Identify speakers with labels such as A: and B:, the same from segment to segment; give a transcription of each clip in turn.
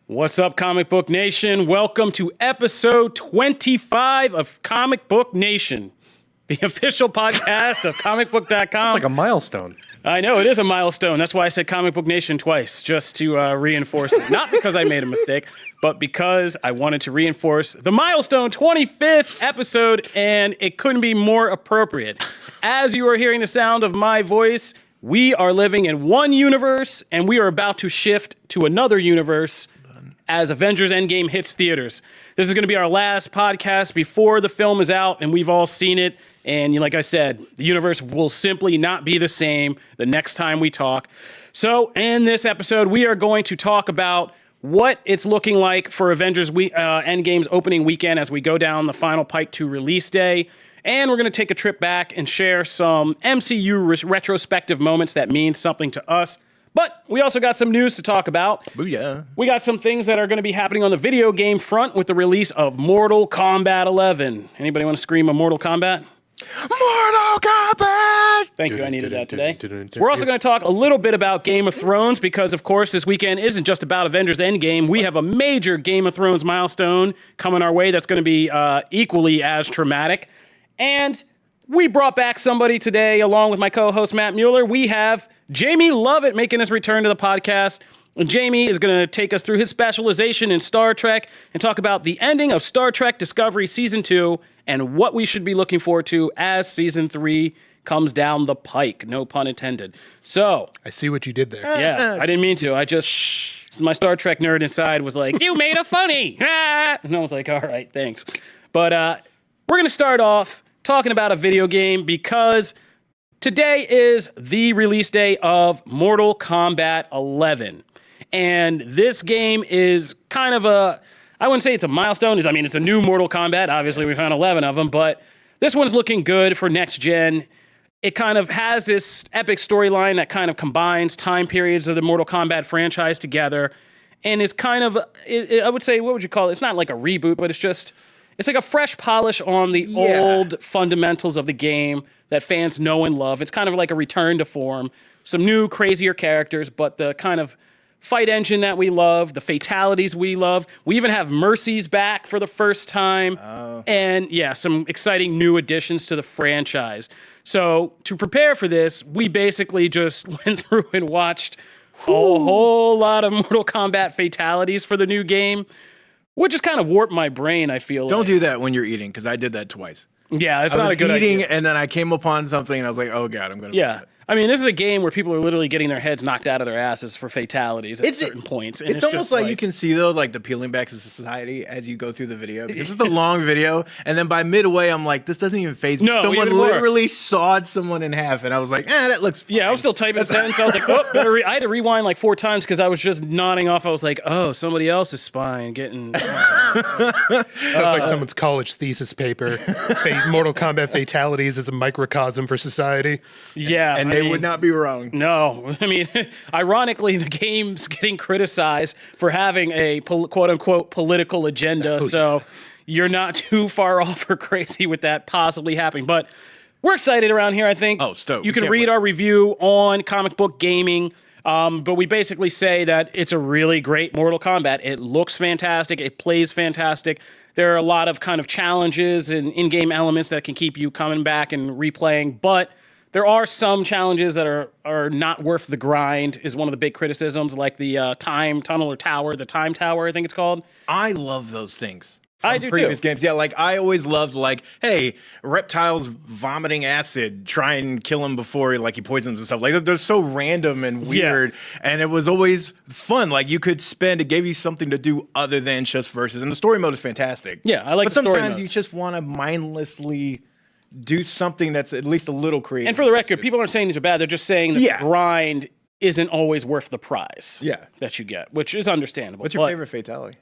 A: What's up, Comicbook Nation? Welcome to episode 25 of Comicbook Nation, the official podcast of Comicbook.com.
B: It's like a milestone.
A: I know, it is a milestone. That's why I said Comicbook Nation twice, just to reinforce it. Not because I made a mistake, but because I wanted to reinforce the milestone 25th episode, and it couldn't be more appropriate. As you are hearing the sound of my voice, we are living in one universe, and we are about to shift to another universe as Avengers Endgame hits theaters. This is going to be our last podcast before the film is out, and we've all seen it. And like I said, the universe will simply not be the same the next time we talk. So in this episode, we are going to talk about what it's looking like for Avengers Endgame's opening weekend as we go down the final pike to release day. And we're going to take a trip back and share some MCU retrospective moments that mean something to us. But we also got some news to talk about.
B: Booyah.
A: We got some things that are going to be happening on the video game front with the release of Mortal Kombat 11. Anybody want to scream a Mortal Kombat?
B: Mortal Kombat!
A: Thank you, I needed that today. We're also going to talk a little bit about Game of Thrones because, of course, this weekend isn't just about Avengers Endgame. We have a major Game of Thrones milestone coming our way that's going to be equally as traumatic. And we brought back somebody today, along with my co-host, Matt Mueller. We have Jamie Lovett making his return to the podcast. And Jamie is going to take us through his specialization in Star Trek and talk about the ending of Star Trek Discovery Season 2 and what we should be looking forward to as Season 3 comes down the pike. No pun intended. So,
B: I see what you did there.
A: yeah, I didn't mean to. I just, my Star Trek nerd inside was like, you made a funny. And I was like, all right, thanks. But we're going to start off talking about a video game because today is the release day of Mortal Kombat 11. And this game is kind of I wouldn't say it's a milestone. I mean, it's a new Mortal Kombat. Obviously, we found 11 of them, but this one's looking good for next gen. It kind of has this epic storyline that kind of combines time periods of the Mortal Kombat franchise together and is kind of, I would say, what would you call it? It's not like a reboot, but it's like a fresh polish on the old fundamentals of the game that fans know and love. It's kind of like a return to form. Some new, crazier characters, but the kind of fight engine that we love, the fatalities we love. We even have Mercy's back for the first time. Oh. And yeah, some exciting new additions to the franchise. So to prepare for this, we basically just went through and watched a whole lot of Mortal Kombat fatalities for the new game, which just kind of warped my brain, I feel.
C: Don't do that when you're eating, because I did that twice.
A: Yeah, it's not a good idea.
C: I was eating, and then I came upon something, and I was like, oh, God, I'm going to...
A: Yeah. I mean, this is a game where people are literally getting their heads knocked out of their asses for fatalities at certain points. And
C: it's almost like you can see, though, like the peeling back to society as you go through the video. Because it's a long video, and then by midway, I'm like, this doesn't even faze me.
A: No,
C: someone literally sawed someone in half, and I was like, that looks fine.
A: Yeah, I was still typing the sentence. I was like, I had to rewind like 4 times because I was just nodding off. I was like, oh, somebody else's spine getting...
B: Sounds like someone's college thesis paper. Mortal Kombat fatalities as a microcosm for society.
A: Yeah.
C: And they would not be wrong.
A: No. I mean, ironically, the game's getting criticized for having a quote-unquote political agenda, so you're not too far off or crazy with that possibly happening. But we're excited around here, I think.
C: Oh, stoked.
A: You can read our review on Comic Book Gaming. But we basically say that it's a really great Mortal Kombat. It looks fantastic. It plays fantastic. There are a lot of kind of challenges and in-game elements that can keep you coming back and replaying. But there are some challenges that are not worth the grind is one of the big criticisms, like the time tunnel or tower, the time tower, I think it's called.
C: I love those things.
A: I do
C: previous
A: too.
C: games. Yeah, like I always loved like, hey, reptiles vomiting acid, try and kill him before he poisons himself. Like they're so random and weird, and it was always fun. Like you could it gave you something to do other than just versus. And the story mode is fantastic.
A: Yeah, I like
C: but
A: the story
C: sometimes
A: modes.
C: you just want to mindlessly do something that's at least a little creative.
A: And for the record, people aren't saying these are bad. They're just saying that the grind isn't always worth the prize that you get, which is understandable.
C: What's your favorite fatality?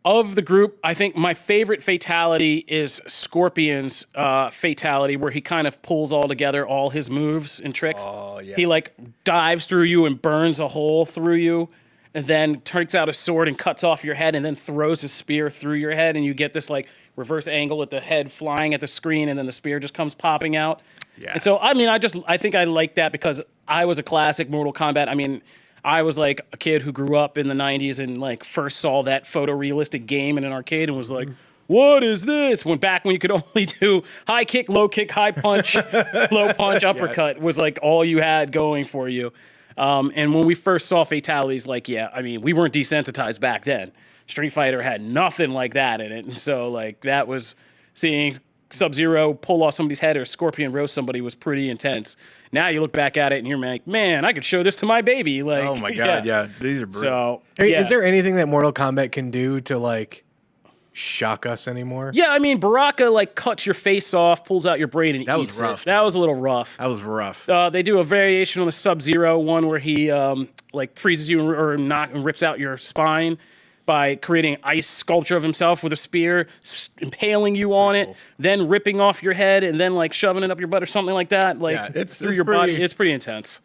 A: Of the group, I think my favorite fatality is Scorpion's fatality, where he kind of pulls all together all his moves and tricks.
C: Oh, yeah.
A: He dives through you and burns a hole through you, and then takes out a sword and cuts off your head, and then throws a spear through your head, and you get this reverse angle at the head flying at the screen, and then the spear just comes popping out. Yeah. And so, I mean, I think I like that because I was a classic Mortal Kombat. I mean, I was like a kid who grew up in the 90s and like first saw that photorealistic game in an arcade and was like, what is this? When you could only do high kick, high punch, low punch, uppercut was like all you had going for you. And when we first saw fatalities, like, I mean, we weren't desensitized back then. Street Fighter had nothing like that in it. And so like that was seeing Sub-Zero pull off somebody's head or Scorpion roast somebody was pretty intense. Now you look back at it and you're like, man, I could show this to my baby. Like,
C: oh my God. Yeah. These are brutal.
A: So,
D: Is there anything that Mortal Kombat can do to like shock us anymore?
A: Yeah, I mean, Baraka like cuts your face off, pulls out your brain, and
C: That was
A: eats
C: rough,
A: it. That was a little rough.
C: That was rough.
A: They do a variation on the Sub-Zero one where he like freezes you or rips out your spine by creating an ice sculpture of himself with a spear, impaling you on it, then ripping off your head and then like shoving it up your butt or something like that, like through your body. It's pretty intense.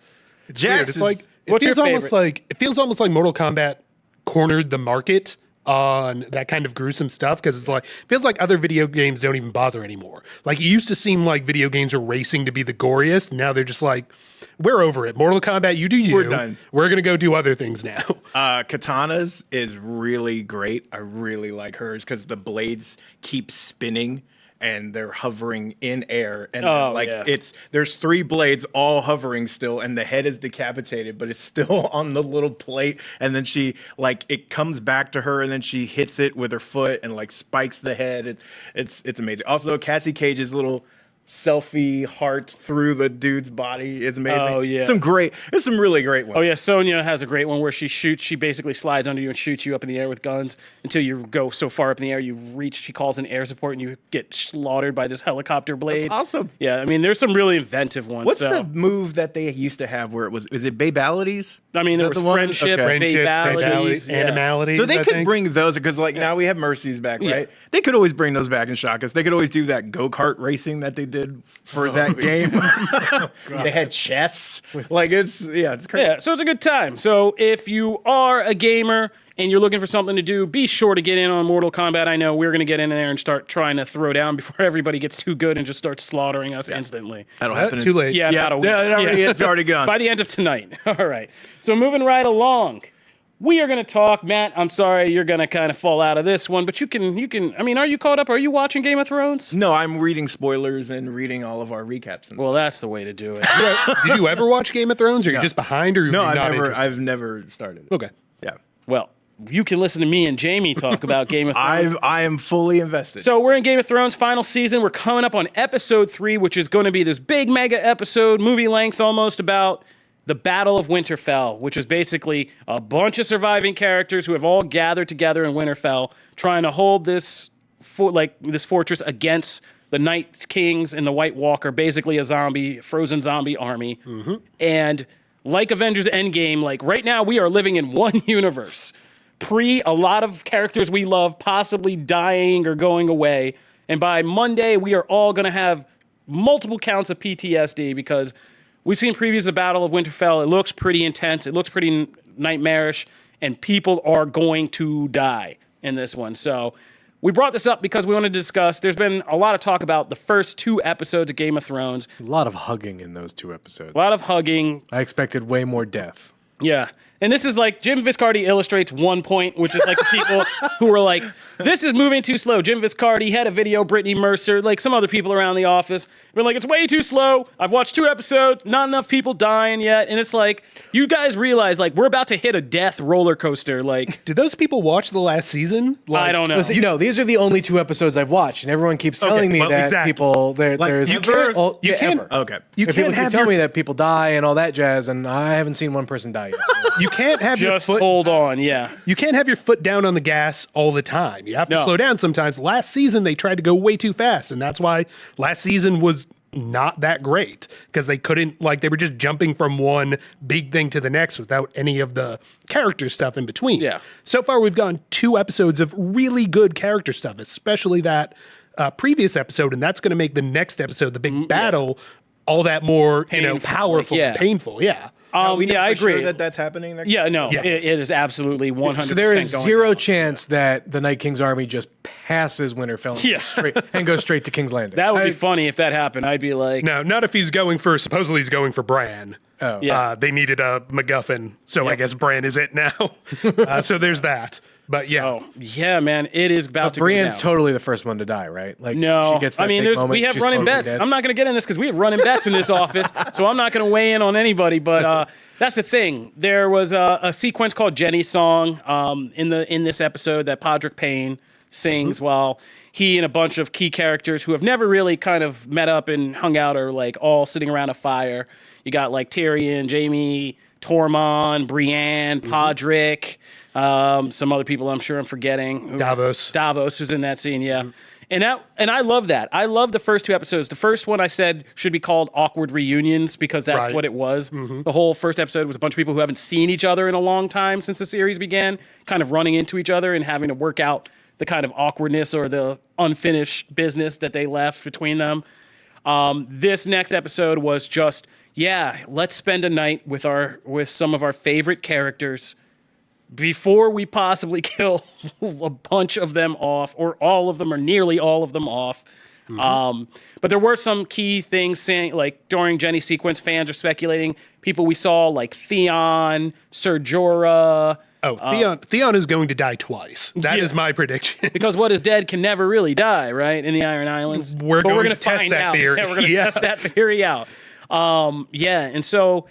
B: It's weird. It's like
A: what's your favorite?
B: It feels almost like Mortal Kombat cornered the market on that kind of gruesome stuff because it's like it feels like other video games don't even bother anymore. Like it used to seem like video games are racing to be the goriest. Now they're just like, we're over it. Mortal Kombat, you do you.
C: We're done.
B: We're gonna go do other things now.
C: Katana's is really great. I really like hers because the blades keep spinning and they're hovering in air, and there's 3 blades all hovering still, and the head is decapitated, but it's still on the little plate, and then she like it comes back to her, and then she hits it with her foot and like spikes the head. It's amazing. Also, Cassie Cage's little selfie heart through the dude's body is amazing.
A: Oh yeah,
C: there's some really great ones.
A: Oh yeah, Sonya has a great one where she basically slides under you and shoots you up in the air with guns until you go so far up in the air she calls in air support and you get slaughtered by this helicopter blade.
C: That's awesome.
A: Yeah, I mean there's some really inventive ones.
C: What's the move that they used to have where is it babalities?
A: I mean there was friendship, babalities,
B: animalities.
C: So they could bring those because like now we have Mercies back, right? They could always bring those back and shock us. They could always do that go-kart racing that they did for that game. They had chess. Like it's crazy.
A: Yeah, so it's a good time. So if you are a gamer and you're looking for something to do, be sure to get in on Mortal Kombat. I know we're going to get in there and start trying to throw down before everybody gets too good and just starts slaughtering us instantly.
C: That'll happen.
B: Too late.
A: Yeah, about a week.
C: It's already gone.
A: By the end of tonight. All right. So moving right along. We are going to talk, Matt, I'm sorry you're going to kind of fall out of this one, but you can, I mean, are you caught up? Are you watching Game of Thrones?
C: No, I'm reading spoilers and reading all of our recaps.
A: Well, that's the way to do it.
B: Did you ever watch Game of Thrones? Or are you just behind or
C: no,
B: you're not interested?
C: I've never started.
B: Okay.
C: Yeah.
A: Well, you can listen to me and Jamie talk about Game of Thrones.
C: I am fully invested.
A: So we're in Game of Thrones final season. We're coming up on episode 3, which is going to be this big mega episode, movie length almost, about the Battle of Winterfell, which is basically a bunch of surviving characters who have all gathered together in Winterfell, trying to hold this fortress against the Night Kings and the White Walker, basically a frozen zombie army. Mm-hmm. And like Avengers Endgame, like right now we are living in one universe. A lot of characters we love possibly dying or going away. And by Monday, we are all going to have multiple counts of PTSD because we've seen previews of the Battle of Winterfell. It looks pretty intense. It looks pretty nightmarish, and people are going to die in this one. So we brought this up because we wanted to discuss. There's been a lot of talk about the first 2 episodes of Game of Thrones.
D: A lot of hugging in those 2 episodes.
A: A lot of hugging.
D: I expected way more death.
A: Yeah. And this is like, Jim Viscardi illustrates one point, which is like the people who were like, this is moving too slow. Jim Viscardi, head of video, Brittany Mercer, like some other people around the office. We're like, it's way too slow. I've watched 2 episodes, not enough people dying yet. And it's like, you guys realize, like, we're about to hit a death roller coaster. Like,
B: did those people watch the last season? Like,
A: I don't know.
D: Listen, these are the only 2 episodes I've watched, and everyone keeps telling me that people, there's...
B: You can't
D: tell me that people die and all that jazz, and I haven't seen one person die yet.
B: You can't have
A: just hold on, yeah.
B: You can't have your foot down on the gas all the time. You have to slow down sometimes. Last season, they tried to go way too fast, and that's why last season was not that great, because they couldn't, they were just jumping from one big thing to the next without any of the character stuff in between.
A: Yeah.
B: So far, we've gone 2 episodes of really good character stuff, especially that previous episode, and that's going to make the next episode, the big battle, all that more, powerful and painful. Yeah.
C: We know
A: yeah, I
C: for sure
A: agree.
C: that's happening next
A: Yeah, no,
B: Yes.
A: it is absolutely 100%.
D: So there is
A: going
D: zero
A: down.
D: chance that the Night King's army just passes Winterfell and goes straight to King's Landing.
A: That would be funny if that happened. I'd be like,
B: No, not if he's supposedly he's going for Bran.
D: Oh.
A: Yeah.
B: They needed a MacGuffin, so I guess Bran is it now. So there's that. But yeah.
A: oh yeah, man, it is about to go
D: Brienne's
A: down.
D: totally the first one to die, right? Like
A: No,
D: she gets that
A: I mean,
D: big moment,
A: we have
D: she's
A: running
D: totally
A: bets.
D: dead.
A: I'm not going to get in this because we have running bets in this office, so I'm not going to weigh in on anybody. But that's the thing. There was a sequence called Jenny's Song in this episode that Podrick Payne sings while he and a bunch of key characters who have never really kind of met up and hung out are like all sitting around a fire. You got like Tyrion, Jaime, Tormund, Brienne, Podrick, some other people I'm sure I'm forgetting. Davos who's in that scene, yeah. And I love that. I love the first two episodes. The first one I said should be called Awkward Reunions because that's
B: Right.
A: what it was. The whole first episode was a bunch of people who haven't seen each other in a long time since the series began, kind of running into each other and having to work out the kind of awkwardness or the unfinished business that they left between them. This next episode was just, let's spend a night with some of our favorite characters before we possibly kill a bunch of them off, or all of them, or nearly all of them off. But there were some key things saying, like during Jenny's sequence, fans are speculating people we saw like Theon, Ser Jorah.
B: Theon is going to die twice. That is my prediction.
A: Because what is dead can never really die, right? In the Iron Islands.
B: We're going
A: gonna
B: to test
A: find
B: that
A: out.
B: theory.
A: Yeah, we're going to test that theory out. And so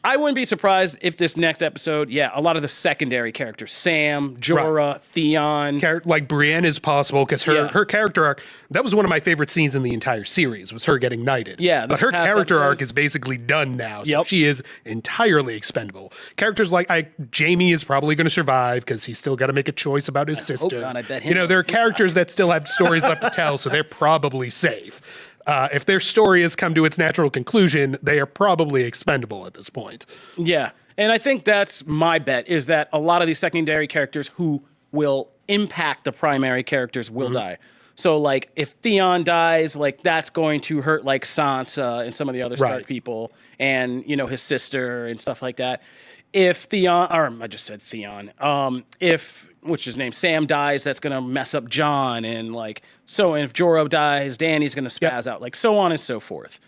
A: I wouldn't be surprised if this next episode, a lot of the secondary characters, Sam, Jorah, Theon.
B: Like Brienne is possible because her character arc, that was one of my favorite scenes in the entire series, was her getting knighted.
A: Yeah,
B: but
A: this
B: her
A: past
B: character
A: episode.
B: arc is basically done now. So
A: Yep.
B: she is entirely expendable. Characters like Jaime is probably going to survive because he's still got to make a choice about his sister.
A: not. I bet him
B: there are characters that still have stories left to tell, so they're probably safe. If their story has come to its natural conclusion, they are probably expendable at this point.
A: Yeah. And I think that's my bet, is that a lot of these secondary characters who will impact the primary characters will die. So, like, if Theon dies, like, that's going to hurt, like, Sansa and some of the other Stark people and, his sister and stuff like that. If Theon, or I just said Theon, which his name, Sam dies, that's going to mess up Jon. And, like, and if Jorah dies, Dany's going to spaz out, like, so on and so forth.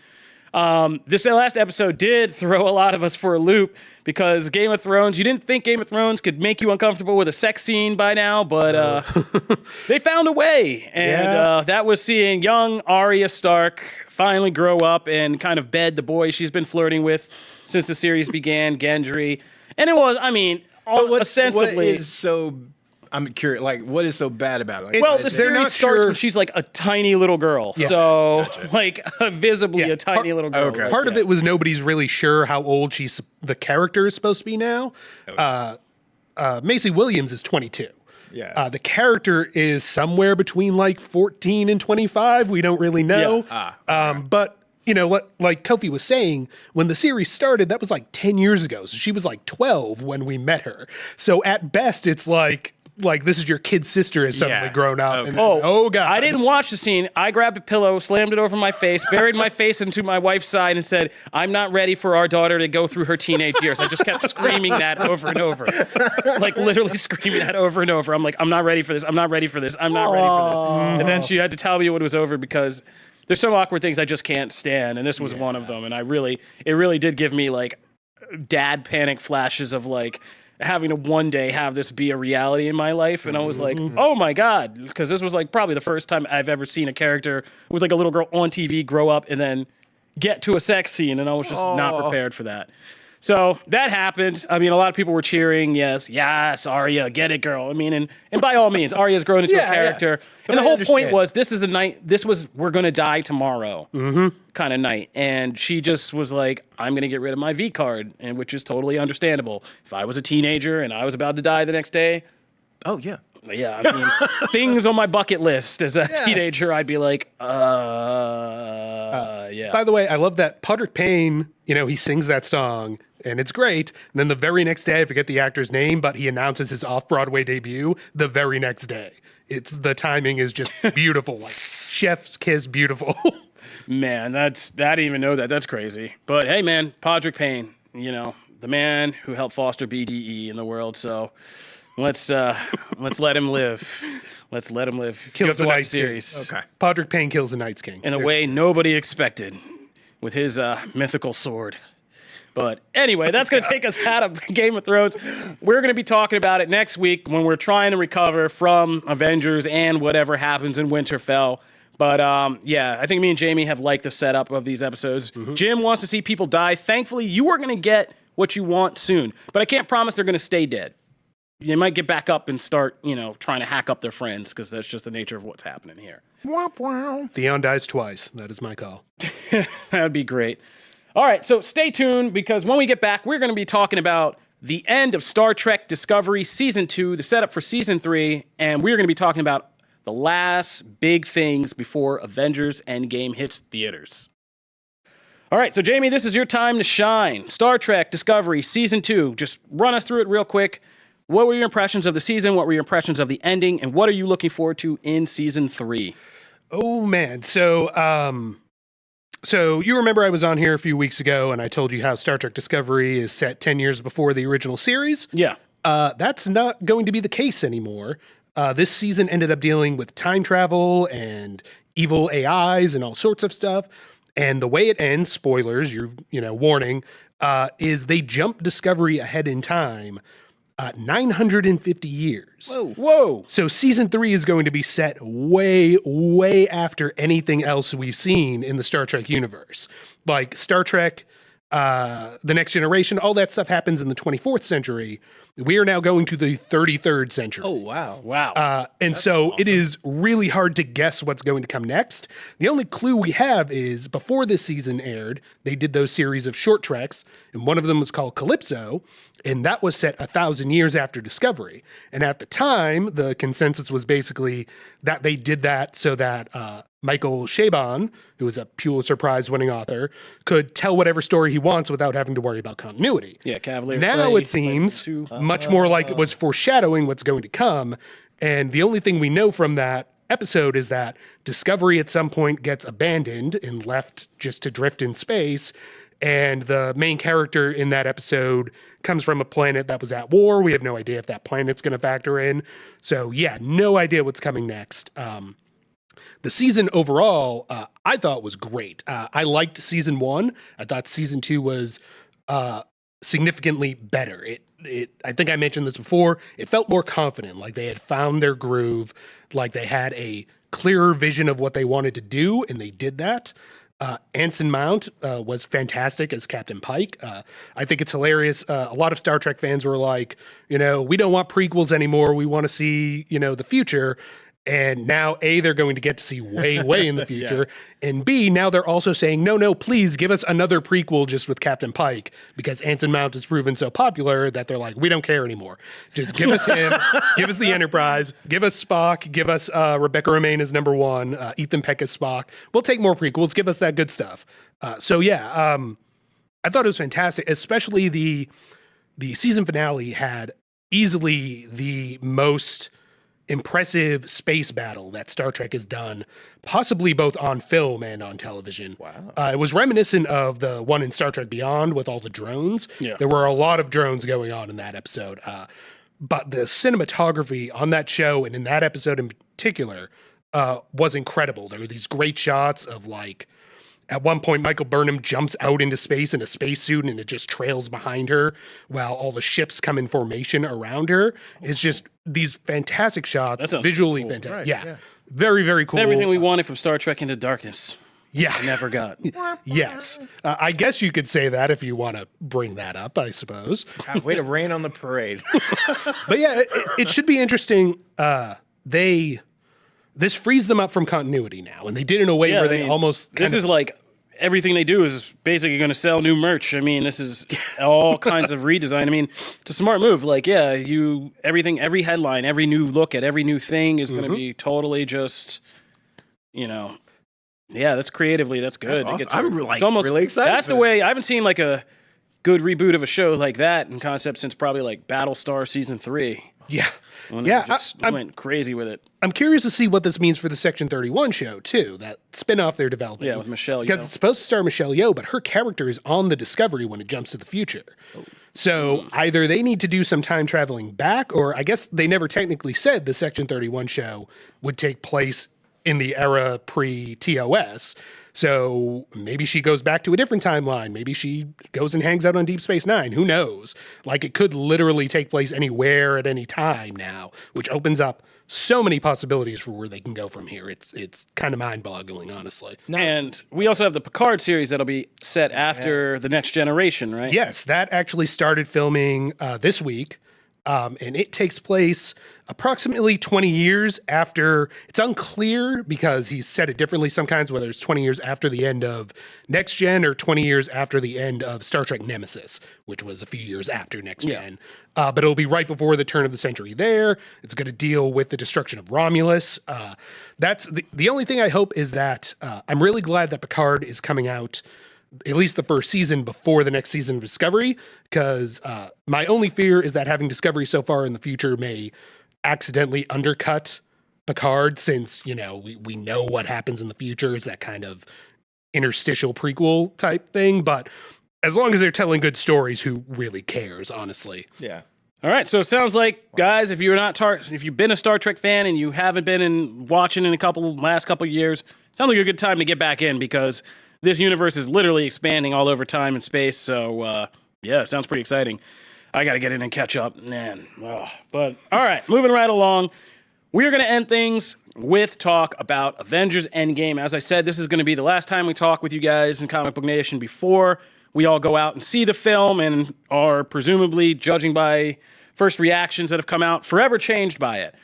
A: This last episode did throw a lot of us for a loop because Game of Thrones, you didn't think Game of Thrones could make you uncomfortable with a sex scene by now, but they found a way. And that was seeing young Arya Stark finally grow up and kind of bed the boy she's been flirting with since the series began, Gendry. And it was, ostensibly...
C: I'm curious, like, what is so bad about it?
A: Well, the series starts when she's like a tiny little girl.
B: Yeah.
A: So, like, visibly a tiny little girl.
C: Okay.
A: Like,
B: Part of it was nobody's really sure how old the character is supposed to be now. Macy Williams is 22.
C: Yeah.
B: The character is somewhere between like 14 and 25. We don't really know. But like Kofi was saying, when the series started, that was like 10 years ago. So she was like 12 when we met her. So at best, it's like this is your kid's sister has suddenly grown up.
C: Okay.
B: And, oh God.
A: I didn't watch the scene. I grabbed a pillow, slammed it over my face, buried my face into my wife's side, and said, "I'm not ready for our daughter to go through her teenage years." I just kept screaming that over and over. Like literally screaming that over and over. I'm like, "I'm not ready for this. I'm not ready for this. I'm not ready for this." And then she had to tell me when it was over because there's some awkward things I just can't stand, and this was one of them. And it really did give me like dad panic flashes of like having to one day have this be a reality in my life. And I was like, oh my God, because this was like probably the first time I've ever seen a character who was like a little girl on TV grow up and then get to a sex scene. And I was just not prepared for that. So that happened. I mean, a lot of people were cheering, yes, Arya, get it, girl. I mean, and by all means, Arya's grown into a character. And the whole point was, this is the night, we're going to die tomorrow kind of night. And she just was like, I'm going to get rid of my V card, and which is totally understandable. If I was a teenager and I was about to die the next day,
C: Oh, yeah.
A: yeah, I mean, things on my bucket list as a teenager, I'd be like, yeah.
B: By the way, I love that Podrick Payne, he sings that song and it's great. And then the very next day, I forget the actor's name, but he announces his off-Broadway debut the very next day. The timing is just beautiful, like chef's kiss beautiful.
A: Man, I didn't even know that. That's crazy. But hey, man, Podrick Payne, the man who helped foster BDE in the world. So let's let him live. Let's let him live. You have
B: the
A: to watch
B: Night
A: the series.
B: King.
C: Okay.
B: Podrick Payne kills the Night's King.
A: In a way nobody expected with his mythical sword. But anyway, that's going to take us out of Game of Thrones. We're going to be talking about it next week when we're trying to recover from Avengers and whatever happens in Winterfell. But yeah, I think me and Jamie have liked the setup of these episodes. Jim wants to see people die. Thankfully, you are going to get what you want soon. But I can't promise they're going to stay dead. They might get back up and start, trying to hack up their friends because that's just the nature of what's happening here.
B: Theon dies twice. That is my call.
A: That would be great. All right, so stay tuned because when we get back, we're going to be talking about the end of Star Trek Discovery Season 2, the setup for Season 3, and we're going to be talking about the last big things before Avengers Endgame hits theaters. All right, so Jamie, this is your time to shine. Star Trek Discovery Season 2, just run us through it real quick. What were your impressions of the season? What were your impressions of the ending? And what are you looking forward to in Season 3?
B: Oh, man. So you remember I was on here a few weeks ago and I told you how Star Trek Discovery is set 10 years before the original series?
A: Yeah.
B: That's not going to be the case anymore. This season ended up dealing with time travel and evil AIs and all sorts of stuff. And the way it ends, spoilers, warning, is they jump Discovery ahead in time 950 years.
A: Whoa.
B: So season 3 is going to be set way, way after anything else we've seen in the Star Trek universe. Like Star Trek, The Next Generation, all that stuff happens in the 24th century. We are now going to the 33rd century.
C: Oh, wow.
A: Wow.
B: And so it is really hard to guess what's going to come next. The only clue we have is before this season aired, they did those series of short treks, and one of them was called Calypso, and that was set 1,000 years after Discovery. And at the time, the consensus was basically that they did that so that Michael Chabon, who was a Pulitzer Prize-winning author, could tell whatever story he wants without having to worry about continuity.
A: Yeah, Cavalier.
B: Now it seems much more like it was foreshadowing what's going to come. And the only thing we know from that episode is that Discovery at some point gets abandoned and left just to drift in space. And the main character in that episode comes from a planet that was at war. We have no idea if that planet's going to factor in. So yeah, no idea what's coming next. The season overall, I thought was great. I liked season 1. I thought season 2 was significantly better. I think I mentioned this before. It felt more confident, like they had found their groove, like they had a clearer vision of what they wanted to do, and they did that. Anson Mount was fantastic as Captain Pike. I think it's hilarious. A lot of Star Trek fans were like, we don't want prequels anymore. We want to see, the future. And now, A, they're going to get to see way, way in the future. Yeah. And B, now they're also saying, no, please give us another prequel just with Captain Pike, because Anson Mount has proven so popular that they're like, we don't care anymore. Just give us him, give us the Enterprise, give us Spock, give us Rebecca Romijn as number 1, Ethan Peck as Spock. We'll take more prequels, give us that good stuff. I thought it was fantastic, especially the season finale had easily the most impressive space battle that Star Trek has done, possibly both on film and on television. Wow. It was reminiscent of the one in Star Trek Beyond with all the drones. Yeah. There were a lot of drones going on in that episode. But the cinematography on that show and in that episode in particular was incredible. There were these great shots of at one point, Michael Burnham jumps out into space in a spacesuit and it just trails behind her while all the ships come in formation around her. It's just these fantastic shots, visually cool. Fantastic. Right, yeah. Very, very cool.
A: It's everything we wanted from Star Trek Into Darkness.
B: Yeah.
A: I never got.
B: Yes. I guess you could say that if you want to bring that up, I suppose.
C: Way to rain on the parade.
B: But yeah, it should be interesting. This frees them up from continuity now, and they did it in a way where they almost.
A: This is like everything they do is basically going to sell new merch. I mean, this is all kinds of redesign. I mean, it's a smart move. Everything, every headline, every new look at every new thing is going to be totally just, that's creatively, that's good.
C: That's awesome. I'm really excited.
A: That's the way. I haven't seen a good reboot of a show like that in concept since probably Battlestar season 3.
B: Yeah.
A: I went crazy with it.
B: I'm curious to see what this means for the Section 31 show, too, that spinoff they're developing.
A: Yeah, with Michelle Yeoh.
B: Because it's supposed to star Michelle Yeoh, but her character is on the Discovery when it jumps to the future. Oh. So either they need to do some time traveling back, or I guess they never technically said the Section 31 show would take place in the era pre-TOS. So maybe she goes back to a different timeline. Maybe she goes and hangs out on Deep Space Nine. Who knows? Like, it could literally take place anywhere at any time now, which opens up so many possibilities for where they can go from here. It's kind of mind-boggling, honestly.
A: And we also have the Picard series that'll be set after the Next Generation, right?
B: Yes, that actually started filming this week. And it takes place approximately 20 years after. It's unclear because he's said it differently sometimes, whether it's 20 years after the end of Next Gen or 20 years after the end of Star Trek Nemesis, which was a few years after Next Gen. But it'll be right before the turn of the century there. It's going to deal with the destruction of Romulus. That's the only thing I hope is that I'm really glad that Picard is coming out at least the first season before the next season of Discovery, because my only fear is that having Discovery so far in the future may accidentally undercut Picard, since, we know what happens in the future. It's that kind of interstitial prequel type thing. But as long as they're telling good stories, who really cares, honestly?
C: Yeah.
A: All right, so it sounds like, guys, if you've been a Star Trek fan and you haven't been watching in last couple years, it sounds like a good time to get back in, because this universe is literally expanding all over time and space. So, it sounds pretty exciting. I got to get in and catch up, man. But, all right, moving right along. We're going to end things with talk about Avengers Endgame. As I said, this is going to be the last time we talk with you guys in Comic Book Nation before we all go out and see the film and are presumably, judging by first reactions that have come out, forever changed by it.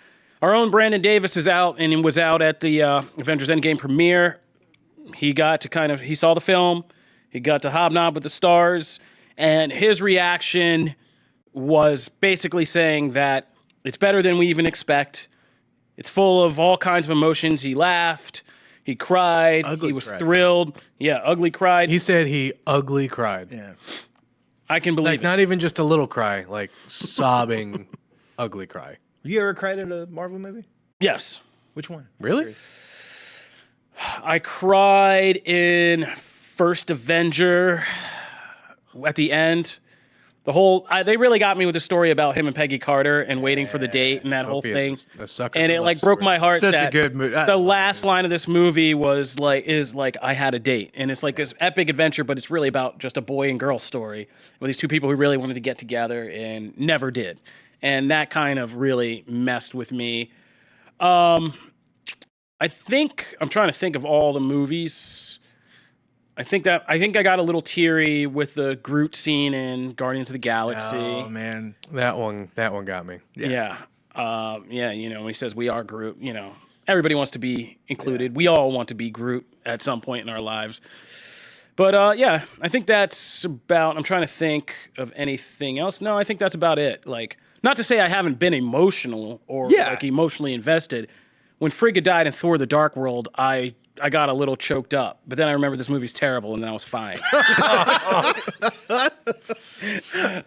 A: Our own Brandon Davis is out and was out at the Avengers Endgame premiere. He saw the film, he got to hobnob with the stars, and his reaction was basically saying that it's better than we even expect. It's full of all kinds of emotions. He laughed, he cried, he was thrilled. Yeah, ugly cried.
D: He said he ugly cried.
C: Yeah.
A: I can believe it.
D: Not even just a little cry, like sobbing, ugly cry.
C: You ever cried at a Marvel movie?
A: Yes.
C: Which one?
D: Really?
A: I cried in First Avenger at the end. They really got me with the story about him and Peggy Carter and waiting for the date and that whole thing.
D: A sucker
A: And
D: for
A: it
D: love
A: broke my
D: stories.
A: heart
C: Such
A: that
C: a good movie.
A: the last line of this movie is I had a date. And it's like this epic adventure, but it's really about just a boy and girl story with these two people who really wanted to get together and never did. And that kind of really messed with me. I'm trying to think of all the movies. I think I got a little teary with the Groot scene in Guardians of the Galaxy.
C: Oh man,
D: that one got me.
A: Yeah. When he says we are Groot, everybody wants to be included. Yeah. We all want to be Groot at some point in our lives. But I think that's about. I'm trying to think of anything else. No, I think that's about it. Like, not to say I haven't been emotional or emotionally invested. When Frigga died in Thor: The Dark World, I got a little choked up, but then I remember this movie's terrible, and then I was fine.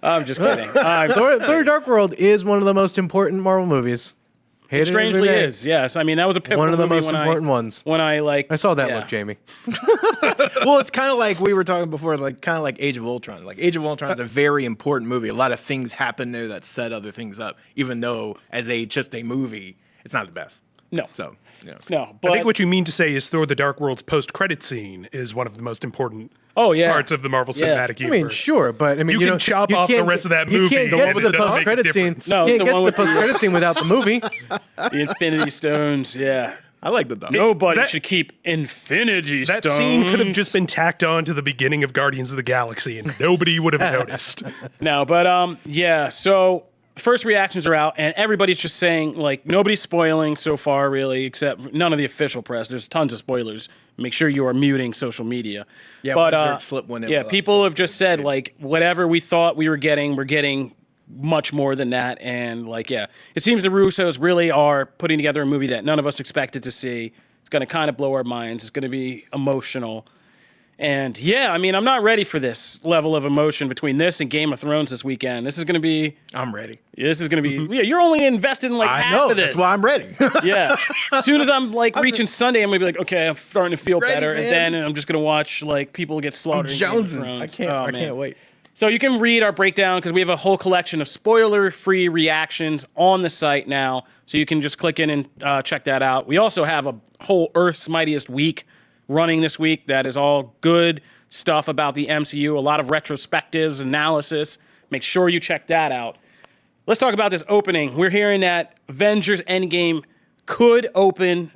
A: I'm just kidding.
D: Thor: Dark World is one of the most important Marvel movies.
A: It strangely is, yes. I mean, that was a pivotal
D: one of the
A: movie
D: most important ones.
A: When I
D: saw that look, Jamie.
C: Well, it's kind of like we were talking before, kind of like Age of Ultron. Like Age of Ultron is a very important movie. A lot of things happen there that set other things up, even though as just a movie, it's not the best.
A: No.
C: So,
A: no. But
B: I think what you mean to say is Thor: The Dark World's post-credit scene is one of the most important parts of the Marvel Cinematic Universe.
D: I mean, sure, but
B: you can chop off the rest of that movie.
D: You can't get to the post-credit scene.
A: No,
D: you can't get to the post-credit scene without the movie.
A: The Infinity Stones, yeah.
C: I like the dog.
A: Nobody should keep Infinity Stones.
B: That scene could have just been tacked on to the beginning of Guardians of the Galaxy, and nobody would have noticed.
A: No, but so first reactions are out, and everybody's just saying, nobody's spoiling so far, really, except none of the official press. There's tons of spoilers. Make sure you are muting social media.
C: Yeah,
A: but
C: slip one in.
A: Yeah, people have just said, whatever we thought we were getting, we're getting much more than that. And, it seems the Russos really are putting together a movie that none of us expected to see. It's going to kind of blow our minds. It's going to be emotional. And I'm not ready for this level of emotion between this and Game of Thrones this weekend. This is going to be.
C: I'm ready.
A: This is going to be. Yeah, you're only invested in half of this.
C: That's why I'm ready.
A: Yeah. As soon as I'm reaching Sunday, I'm going to be like, okay, I'm starting to feel
C: ready,
A: better,
C: man.
A: and then I'm just going to watch people get slaughtered.
C: I'm jonesing. I can't wait.
A: So you can read our breakdown because we have a whole collection of spoiler-free reactions on the site now. So you can just click in and check that out. We also have a whole Earth's Mightiest week running this week. That is all good stuff about the MCU. A lot of retrospectives, analysis. Make sure you check that out. Let's talk about this opening. We're hearing that Avengers Endgame could open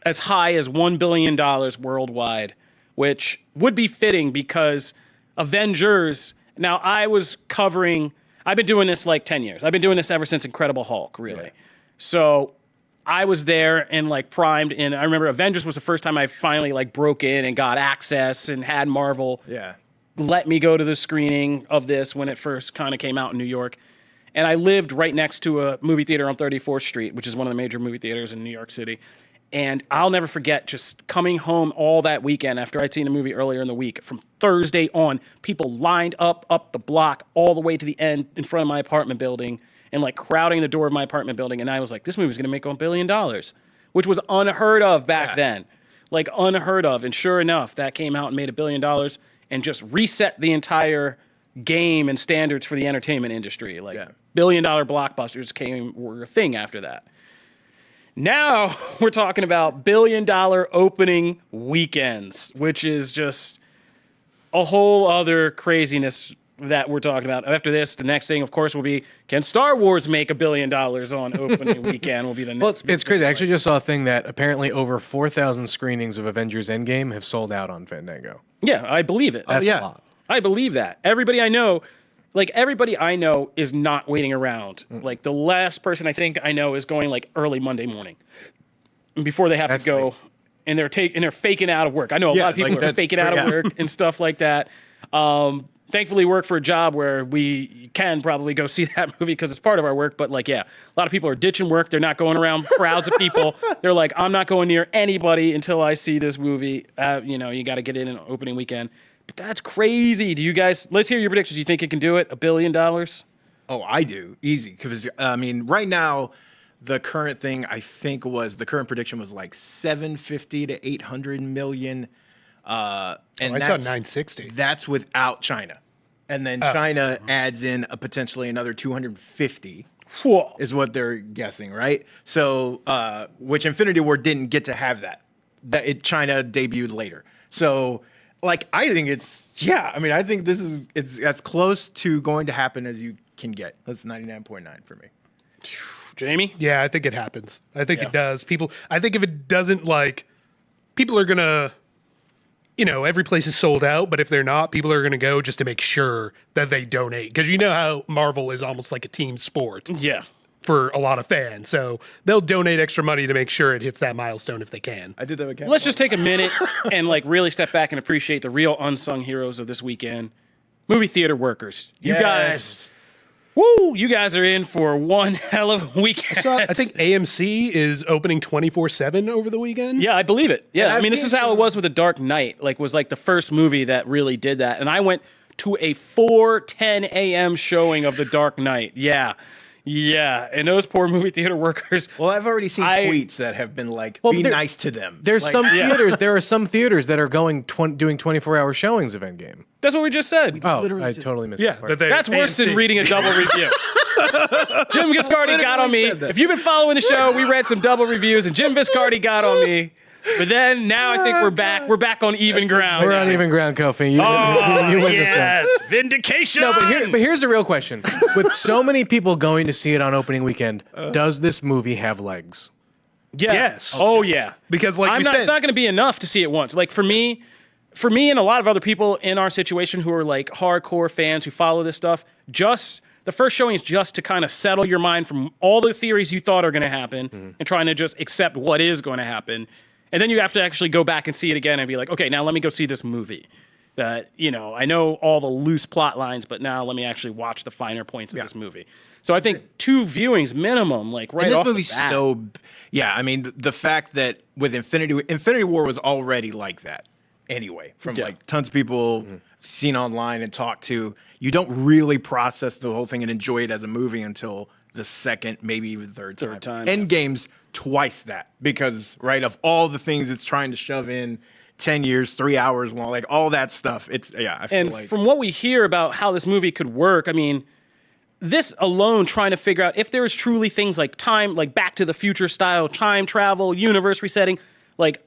A: as high as $1 billion worldwide, which would be fitting because Avengers... Now, I've been doing this like 10 years. I've been doing this ever since Incredible Hulk, really. Yeah. So I was there and like primed, and I remember Avengers was the first time I finally like broke in and got access and had Marvel let me go to the screening of this when it first kind of came out in New York. And I lived right next to a movie theater on 34th Street, which is one of the major movie theaters in New York City. And I'll never forget just coming home all that weekend after I'd seen the movie earlier in the week. From Thursday on, people lined up the block all the way to the end in front of my apartment building and like crowding the door of my apartment building. And I was like, this movie's going to make $1 billion, which was unheard of back then. Like unheard of. And sure enough, that came out and made $1 billion and just reset the entire game and standards for the entertainment industry. Like $1 billion blockbusters were a thing after that. Now we're talking about $1 billion opening weekends, which is just a whole other craziness that we're talking about. After this, the next thing, of course, will be, can Star Wars make $1 billion on opening weekend? Will be the next.
D: Well, it's crazy. I actually just saw a thing that apparently over 4,000 screenings of Avengers Endgame have sold out on Fandango.
A: Yeah, I believe it.
D: That's a lot.
A: I believe that. Everybody I know is not waiting around. Like the last person I think I know is going like early Monday morning before they have to go. Late. And they're faking out of work. I know a lot of people are faking out of work and stuff like that. Thankfully, work for a job where we can probably go see that movie because it's part of our work. But like, a lot of people are ditching work. They're not going around crowds of people. They're like, I'm not going near anybody until I see this movie. You got to get in an opening weekend. But that's crazy. Do you guys, let's hear your predictions. Do you think it can do it? $1 billion?
C: Oh, I do. Easy. Because, right now, the current thing, the current prediction was like 750 to 800 million. And
B: I saw 960.
C: That's without China. And then China adds in potentially another 250.
A: Whoa.
C: Is what they're guessing, right? So, which Infinity War didn't get to have that. China debuted later. So, like, I think I think it's as close to going to happen as you can get. That's 99.9 for me.
A: Jamie?
B: Yeah, I think it happens. I think it does. I think if it doesn't, like, people are going to, every place is sold out, but if they're not, people are going to go just to make sure that they donate. Because you know how Marvel is almost like a team sport.
A: Yeah.
B: For a lot of fans. So they'll donate extra money to make sure it hits that milestone if they can.
C: I did that again.
A: Let's just take a minute and like really step back and appreciate the real unsung heroes of this weekend. Movie theater workers. You guys, you guys are in for one hell of a weekend.
B: I think AMC is opening 24/7 over the weekend.
A: Yeah, I believe it. Yeah, this is how it was with The Dark Knight. Like, was like the first movie that really did that. And I went to a 4:10 a.m. showing of The Dark Knight. Yeah, and those poor movie theater workers.
C: Well, I've already seen tweets that have been like, be nice to them.
D: There's some theaters. There are some theaters that are doing 24-hour showings of Endgame.
A: That's what we just said.
D: I totally missed that part.
A: That's worse than reading a double review. Jim Viscardi got on me. If you've been following the show, we read some double reviews, and Jim Viscardi got on me. But then now I think we're back. We're back on even ground.
D: We're on even ground, Kofi. You win this one.
A: Vindication.
D: No, but here's the real question: with so many people going to see it on opening weekend, does this movie have legs?
A: Yeah.
B: Yes.
A: Oh yeah.
B: Because like
A: it's not going to be enough to see it once. Like for me and a lot of other people in our situation who are like hardcore fans who follow this stuff, just the first showing is just to kind of settle your mind from all the theories you thought are going to happen and trying to just accept what is going to happen. And then you have to actually go back and see it again and be like, okay, now let me go see this movie. That, I know all the loose plot lines, but now let me actually watch the finer points of this movie. So I think 2 viewings minimum, like right off the bat.
C: This movie's the fact that with Infinity War was already like that anyway, from like tons of people seen online and talked to. You don't really process the whole thing and enjoy it as a movie until the second, maybe even third time. Endgame's twice that because, of all the things it's trying to shove in 10 years, 3 hours long, like all that stuff. It's I feel
A: And
C: like
A: from what we hear about how this movie could work, I mean, this alone, trying to figure out if there's truly things like time, like Back to the Future style time travel, universe resetting, like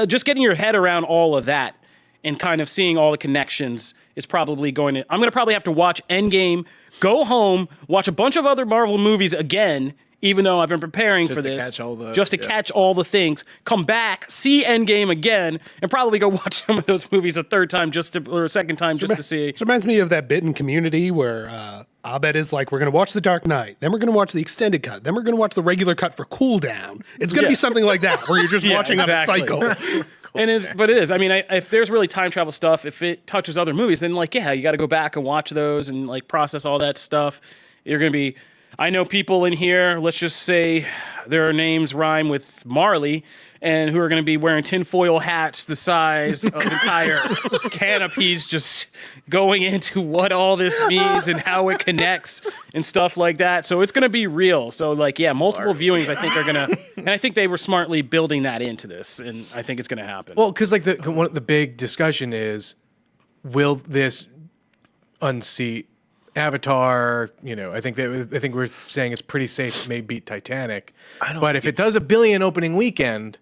A: just getting your head around all of that and kind of seeing all the connections is probably going to. I'm going to probably have to watch Endgame, go home, watch a bunch of other Marvel movies again, even though I've been preparing for this, just to catch all the things, come back, see Endgame again, and probably go watch some of those movies a third time or a second time just to see.
B: It reminds me of that bit in Community where Abed is like, we're going to watch The Dark Knight, then we're going to watch the extended cut, then we're going to watch the regular cut for cool down. It's going to be something like that, where you're just watching a cycle.
A: But it is. I mean, if there's really time travel stuff, if it touches other movies, then like, yeah, you got to go back and watch those and like process all that stuff. You're going to be. I know people in here, let's just say their names rhyme with Marley, and who are going to be wearing tinfoil hats the size of entire canopies, just going into what all this means and how it connects and stuff like that. So it's going to be real. So, like, yeah, multiple viewings, I think, are going to... And I think they were smartly building that into this, and I think it's going to happen.
D: Well, because, like, the big discussion is, will this unseat Avatar? You know, I think we're saying it's pretty safe it may beat Titanic. But if it does $1 billion opening weekend,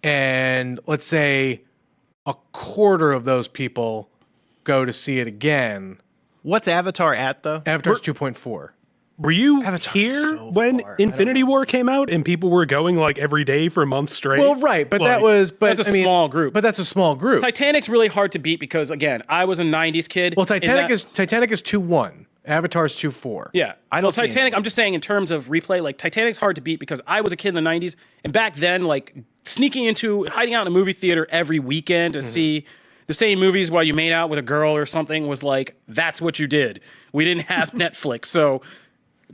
D: and let's say a quarter of those people go to see it again,
C: what's Avatar at though?
D: Avatar's 2.4.
B: Were you
C: Avatar's
B: here
C: so
B: when
C: far.
B: Infinity War came out and people were going like every day for a month straight?
D: Well, right, but
B: Like,
A: that's a small group.
D: But that's a small group.
A: Titanic's really hard to beat because, again, I was a 90s kid.
D: Well, Titanic is 2.1. Avatar's 2.4.
A: Yeah.
C: I don't
A: Well,
C: see
A: Titanic, I'm just saying in terms of replay, like Titanic's hard to beat because I was a kid in the 90s. And back then, like hiding out in a movie theater every weekend to see the same movies while you made out with a girl or something was like, that's what you did. We didn't have Netflix. So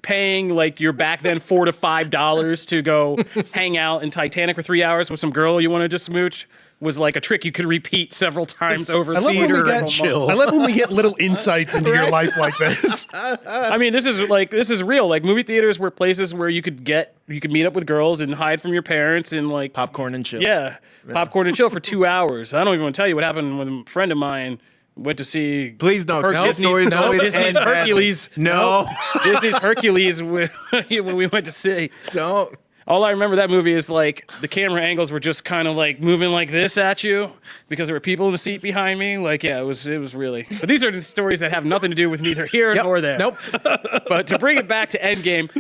A: paying like your back then $4 to $5 to go hang out in Titanic for 3 hours with some girl you wanted to smooch was like a trick you could repeat several times over
B: I love, when we get,
C: chill.
B: I love when we get little insights into your life like this.
A: I mean, this is real. Like movie theaters were places where you could meet up with girls and hide from your parents and like
C: Popcorn and chill.
A: Yeah, popcorn and chill for 2 hours. I don't even want to tell you what happened with a friend of mine. Went to see.
C: Please don't.
A: Disney's Hercules.
C: No.
A: Disney's Hercules when we went to see.
C: Don't.
A: All I remember that movie is like the camera angles were just kind of like moving like this at you because there were people in the seat behind me. Like, yeah, it was really. But these are the stories that have nothing to do with neither here nor there.
D: Nope.
A: But to bring it back to Endgame,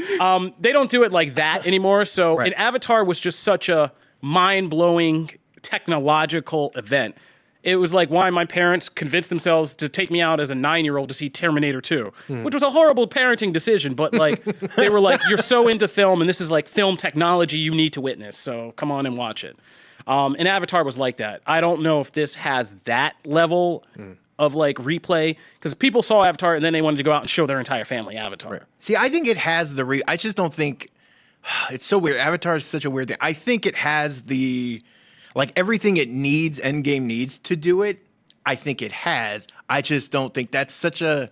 A: they don't do it like that anymore. So an Avatar was just such a mind-blowing technological event. It was like why my parents convinced themselves to take me out as a 9-year-old to see Terminator 2, which was a horrible parenting decision. But like they were like, you're so into film and this is like film technology you need to witness. So come on and watch it. And Avatar was like that. I don't know if this has that level of like replay because people saw Avatar and then they wanted to go out and show their entire family Avatar.
C: Right. See, I think it has I just don't think it's so weird. Avatar is such a weird thing. I think it has like everything it needs, Endgame needs to do it, I think it has. I just don't think that's so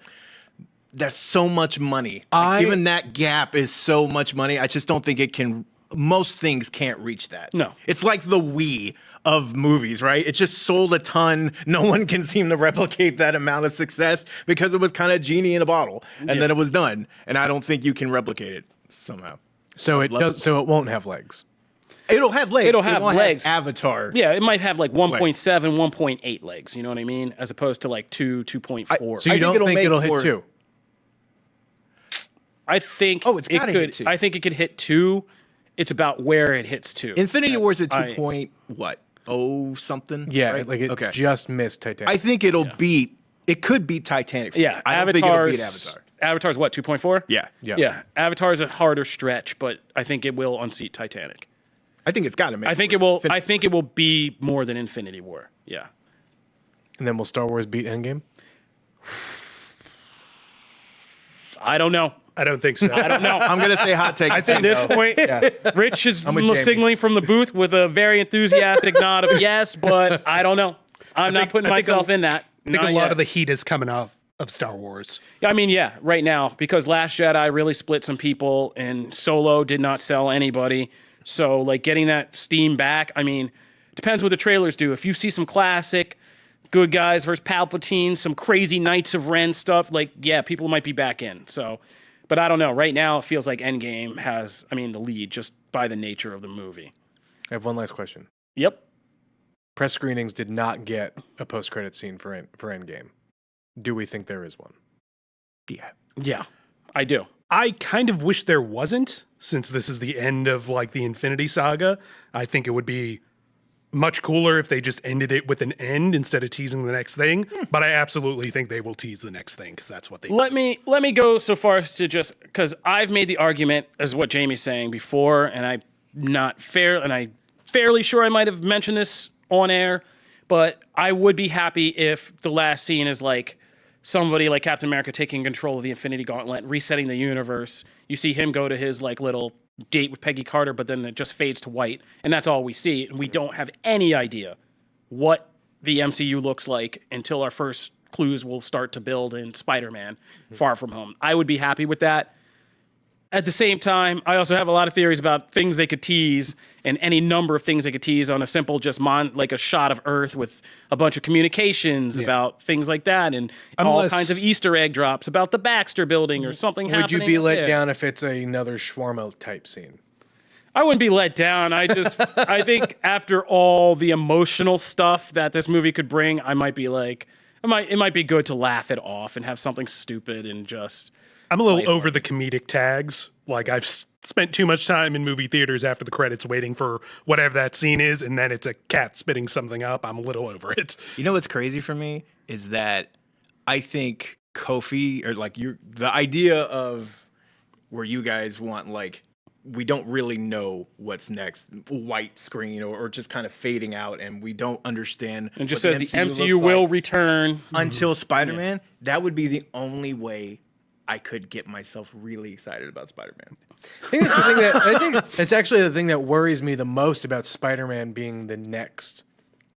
C: much money. Like, even that gap is so much money. I just don't think it can, most things can't reach that.
A: No.
C: It's like the Wii of movies, right? It just sold a ton. No one can seem to replicate that amount of success because it was kind of genie in a bottle and then it was done. And I don't think you can replicate it somehow.
D: So it won't have legs.
C: It'll have legs.
A: It'll have legs.
C: Avatar.
A: Yeah, it might have like 1.7, 1.8 legs. You know what I mean? As opposed to like 2, 2.4.
D: So you don't think it'll hit 2?
A: I think
C: it's gotta hit 2.
A: I think it could hit 2. It's about where it hits 2.
C: Infinity War's at 2 point what? Oh something.
D: Yeah,
C: right?
D: like it just missed Titanic.
C: I think it'll beat. It could beat Titanic.
A: Yeah,
C: I don't think it'll beat Avatar.
A: Avatar's what? 2.4.
C: Yeah.
A: Avatar's a harder stretch, but I think it will unseat Titanic.
C: I think it's got to make.
A: I think it will. I think it will be more than Infinity War. Yeah.
D: And then will Star Wars beat Endgame?
A: I don't know.
B: I don't think so.
A: I don't know.
C: I'm gonna say hot take.
A: I think at this point, Rich is signaling from the booth with a very enthusiastic nod of yes, but I don't know. I'm not putting myself in that.
B: I think a lot of the heat is coming off of Star Wars.
A: I mean, yeah, right now, because Last Jedi really split some people and Solo did not sell anybody. So, like, getting that steam back, I mean, Depends what the trailers do. If you see some classic good guys versus Palpatine, some crazy Knights of Ren stuff, like, yeah, people might be back in. So, but I don't know. Right now, it feels like Endgame has, the lead just by the nature of the movie.
D: I have one last question.
A: Yep.
D: Press screenings did not get a post-credit scene for Endgame. Do we think there is one?
A: Yeah, I do.
B: I kind of wish there wasn't, since this is the end of like the Infinity Saga. I think it would be much cooler if they just ended it with an end instead of teasing the next thing. But I absolutely think they will tease the next thing because that's what they do.
A: Let me go so far as to just, because I've made the argument as what Jamie's saying before, and I'm fairly sure I might have mentioned this on air, but I would be happy if the last scene is like somebody like Captain America taking control of the Infinity Gauntlet, resetting the universe. You see him go to his like little date with Peggy Carter, but then it just fades to white, and that's all we see. And we don't have any idea what the MCU looks like until our first clues will start to build in Spider-Man Far From Home. I would be happy with that. At the same time, I also have a lot of theories about things they could tease, and any number of things they could tease on a simple like a shot of Earth with a bunch of communications about things like that, and all kinds of Easter egg drops about the Baxter Building or something happening.
D: Would you be let down if it's another shawarma type scene?
A: I wouldn't be let down. I think after all the emotional stuff that this movie could bring, I might be like, it might be good to laugh it off and have something stupid and just.
B: I'm a little over the comedic tags. Like, I've spent too much time in movie theaters after the credits waiting for whatever that scene is, and then it's a cat spitting something up. I'm a little over it.
C: You know what's crazy for me is that I think Kofi, or like the idea of where you guys want, like, we don't really know what's next, white screen or just kind of fading out, and we don't understand.
A: And just says the MCU will return
C: until Spider-Man. Yeah. That would be the only way I could get myself really excited about Spider-Man.
D: I think it's actually the thing that worries me the most about Spider-Man being the next,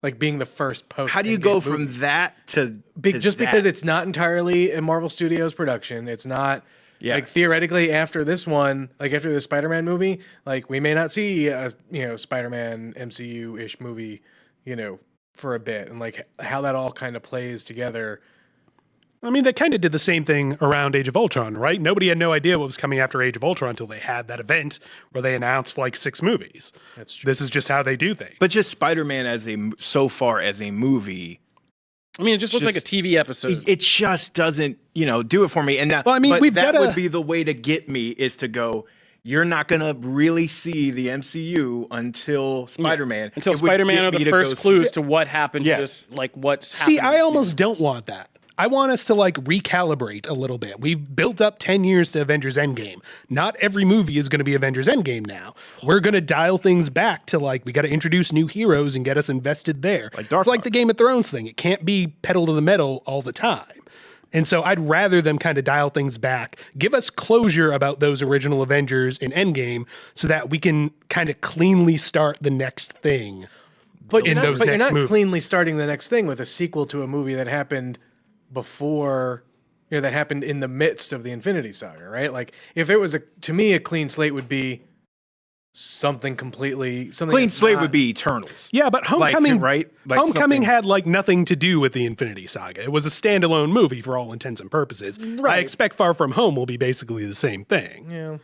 D: like being the first post.
C: How do you go from that to
D: just because it's not entirely a Marvel Studios production? It's not like theoretically after this one, like after the Spider-Man movie, like we may not see a Spider-Man MCU-ish movie, for a bit, and like how that all kind of plays together.
B: I mean, they kind of did the same thing around Age of Ultron, right? Nobody had no idea what was coming after Age of Ultron until they had that event where they announced like 6 movies.
D: That's true.
B: This is just how they do things.
C: But just Spider-Man so far as a movie.
A: I mean, it just looks like a TV episode.
C: It just doesn't, do it for me. And that, would be the way to get me is to go, you're not going to really see the MCU until Spider-Man.
A: Yeah. Until Spider-Man are the first clues to what happened to this, like what's happening.
B: See, I almost don't want that. I want us to like recalibrate a little bit. We've built up 10 years to Avengers Endgame. Not every movie is going to be Avengers Endgame now. We're going to dial things back to like, we got to introduce new heroes and get us invested there. It's like the Game of Thrones thing. It can't be pedal to the metal all the time. And so I'd rather them kind of dial things back, give us closure about those original Avengers in Endgame so that we can kind of cleanly start the next thing.
D: But you're not cleanly starting the next thing with a sequel to a movie that happened before, that happened in the midst of the Infinity Saga, right? Like, if it was to me, a clean slate would be something clean
C: slate would be Eternals.
B: Yeah, but Homecoming,
C: right? Like
B: Homecoming had like nothing to do with the Infinity Saga. It was a standalone movie for all intents and purposes. Right. I expect Far From Home will be basically the same thing.
D: Yeah.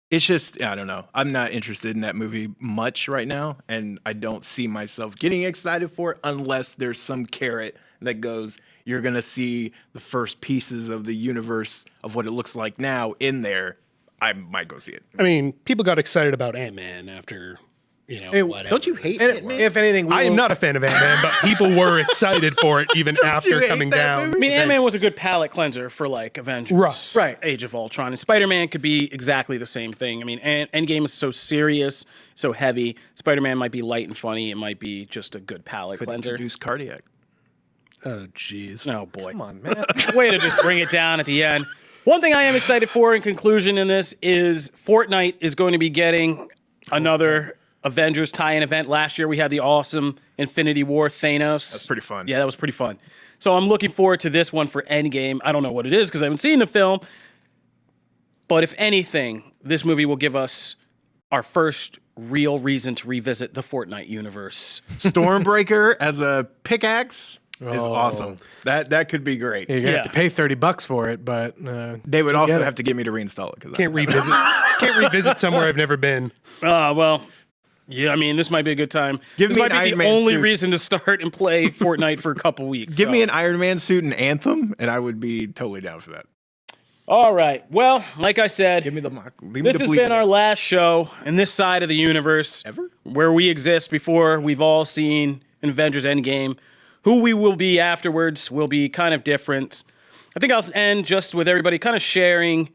C: It's just, I don't know. I'm not interested in that movie much right now, and I don't see myself getting excited for it unless there's some carrot that goes, you're going to see the first pieces of the universe of what it looks like now in there. I might go see it.
B: I mean, people got excited about Ant-Man after, whatever.
C: Don't you hate Ant-Man?
D: If anything,
B: I am not a fan of Ant-Man, but people were excited for it even after coming down.
A: I mean, Ant-Man was a good palate cleanser for like Avengers,
B: right?
A: Age of Ultron, and Spider-Man could be exactly the same thing. I mean, Endgame is so serious, so heavy. Spider-Man might be light and funny. It might be just a good palate cleanser.
C: Introduce Cardiac.
B: Oh, jeez.
A: Oh, boy.
D: Come on, man.
A: Way to just bring it down at the end. One thing I am excited for in conclusion in this is Fortnite is going to be getting another Avengers tie-in event. Last year we had the awesome Infinity War Thanos.
C: That's pretty fun.
A: Yeah, that was pretty fun. So I'm looking forward to this one for Endgame. I don't know what it is because I haven't seen the film. But if anything, this movie will give us our first real reason to revisit the Fortnite universe.
C: Stormbreaker as a pickaxe is awesome. That could be great.
D: You're gonna have to pay $30 for it, but
C: They would also have to get me to reinstall it.
B: Can't revisit somewhere I've never been.
A: Well, yeah, I mean, this might be a good time.
C: Give
A: this
C: me
A: might
C: an
A: be
C: Iron
A: the
C: Man
A: only
C: suit.
A: reason to start and play Fortnite for a couple weeks.
C: Give me an Iron Man suit and Anthem, and I would be totally down for that.
A: All right. Well, like I said,
C: Give me the
A: this has been our last show in this side of the universe
C: Ever?
A: where we exist before we've all seen Avengers Endgame. Who we will be afterwards will be kind of different. I think I'll end just with everybody kind of sharing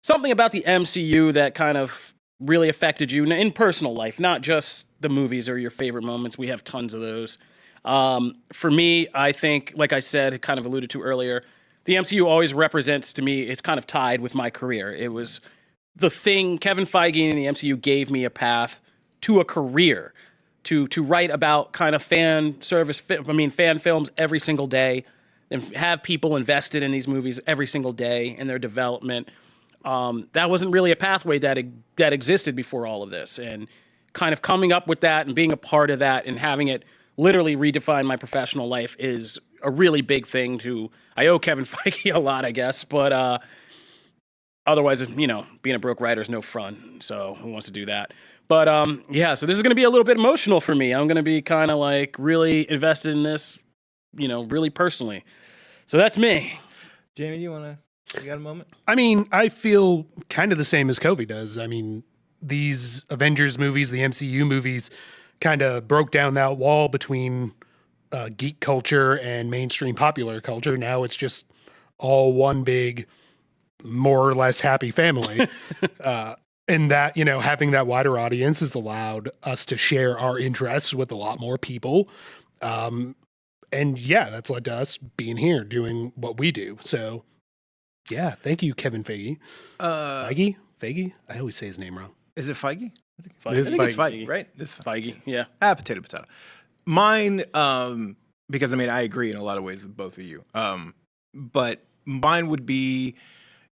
A: something about the MCU that kind of really affected you in personal life, not just the movies or your favorite moments. We have tons of those. For me, I think, like I said, kind of alluded to earlier, the MCU always represents to me, it's kind of tied with my career. It was the thing, Kevin Feige and the MCU gave me a path to a career, to write about kind of fan films every single day, and have people invested in these movies every single day in their development. That wasn't really a pathway that existed before all of this. And kind of coming up with that and being a part of that and having it literally redefine my professional life is a really big thing I owe Kevin Feige a lot, I guess, but otherwise, being a broke writer is no fun. So who wants to do that? But so this is going to be a little bit emotional for me. I'm going to be kind of like really invested in this, really personally. So that's me.
C: Jamie, you got a moment?
B: I mean, I feel kind of the same as Kobe does. I mean, these Avengers movies, the MCU movies, kind of broke down that wall between geek culture and mainstream popular culture. Now it's just all one big, more or less happy family. And that, having that wider audience has allowed us to share our interests with a lot more people. And that's led to us being here doing what we do. So, yeah, thank you, Kevin Feige. Feige? I always say his name wrong.
C: Is it Feige?
A: Feige.
C: I think it's Feige, right? It's
A: Feige, yeah.
C: Potato. Mine, because I agree in a lot of ways with both of you. But mine would be,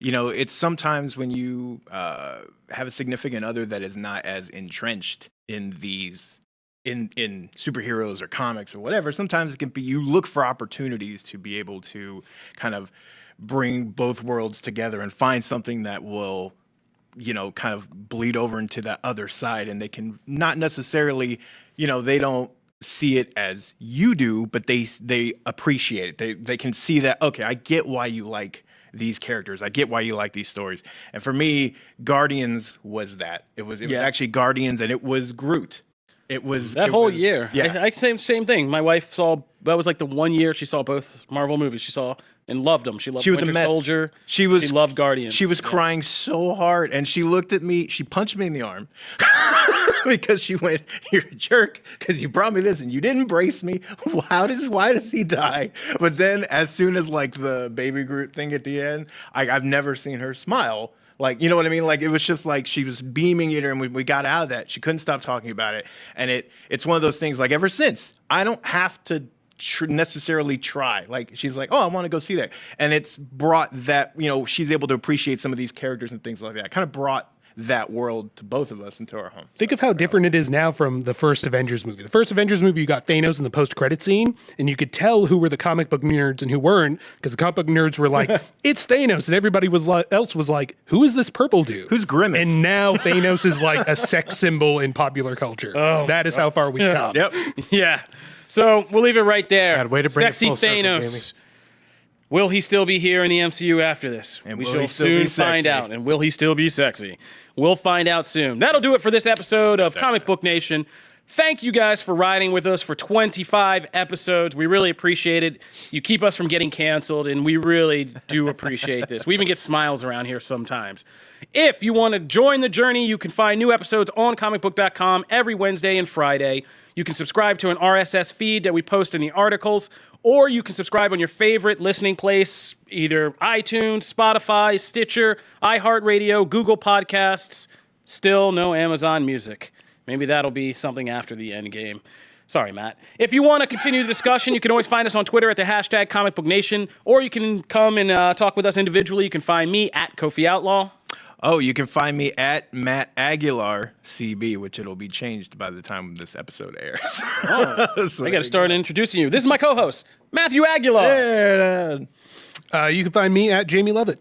C: it's sometimes when you have a significant other that is not as entrenched in these, in superheroes or comics or whatever. Sometimes it can be, you look for opportunities to be able to kind of bring both worlds together and find something that will, kind of bleed over into that other side. And they can not necessarily, they don't see it as you do, but they appreciate it. They can see that, okay, I get why you like these characters. I get why you like these stories. And for me, Guardians was that. It was actually Guardians, and it was Groot. It was
A: that whole year.
C: Yeah.
A: I same thing. My wife that was like the one year she saw both Marvel movies. She saw and loved them. She loved Winter Soldier. She loved Guardians.
C: She was crying so hard, and she looked at me. She punched me in the arm because she went, "You're a jerk because you brought me this and you didn't brace me. Why does he die?" But then, as soon as like the baby Groot thing at the end, I've never seen her smile. Like, you know what I mean? Like, it was just like she was beaming at her, and we got out of that. She couldn't stop talking about it. And it's one of those things, like, ever since, I don't have to necessarily try. Like, she's like, oh, I want to go see that. And it's brought that, she's able to appreciate some of these characters and things like that. Kind of brought that world to both of us into our home.
B: Think of how different it is now from the first Avengers movie. The first Avengers movie, you got Thanos in the post-credit scene, and you could tell who were the comic book nerds and who weren't, because the comic book nerds were like, it's Thanos, and everybody else was like, who is this purple dude?
C: Who's Grimace?
B: And now Thanos is like a sex symbol in popular culture. That is how far we've come.
C: Yep.
A: Yeah. So we'll leave it right there.
D: God, way to bring it
A: Sexy
D: full circle,
A: Thanos. Will he still be here in the MCU after this?
C: And
A: we
C: will
A: shall
C: he still be
A: soon
C: sexy?
A: find out. And will he still be sexy? We'll find out soon. That'll do it for this episode of Comic Book Nation. Thank you guys for riding with us for 25 episodes. We really appreciate it. You keep us from getting canceled, and we really do appreciate this. We even get smiles around here sometimes. If you want to join the journey, you can find new episodes on Comicbook.com every Wednesday and Friday. You can subscribe to an RSS feed that we post in the articles, or you can subscribe on your favorite listening place, either iTunes, Spotify, Stitcher, iHeartRadio, Google Podcasts. Still no Amazon Music. Maybe that'll be something after the end game. Sorry, Matt. If you want to continue the discussion, you can always find us on Twitter at the hashtag ComicBookNation, or you can come and talk with us individually. You can find me at Kofi Outlaw.
C: Oh, you can find me at Matt Aguilar CB, which it'll be changed by the time this episode airs. So
A: I got to start introducing you. This is my co-host, Matthew Aguilar.
B: You can find me at Jamie Lovett.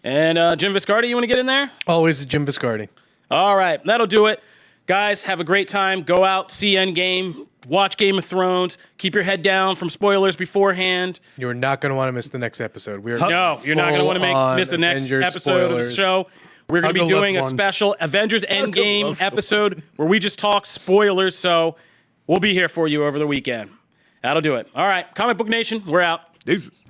A: And Jim Viscardi, you want to get in there?
D: Always Jim Viscardi.
A: All right, that'll do it. Guys, have a great time. Go out, see Endgame, watch Game of Thrones, keep your head down from spoilers beforehand.
D: You're not going to want to miss the next episode.
A: No, you're not going to want to miss the next
D: Avengers
A: episode of the
D: spoilers.
A: show. We're going to be
B: Hug a
A: doing a
B: loved one.
A: special Avengers Endgame episode where we just talk spoilers, so we'll be here for you over the weekend. That'll do it. All right, Comic Book Nation, we're out.
C: Deuces.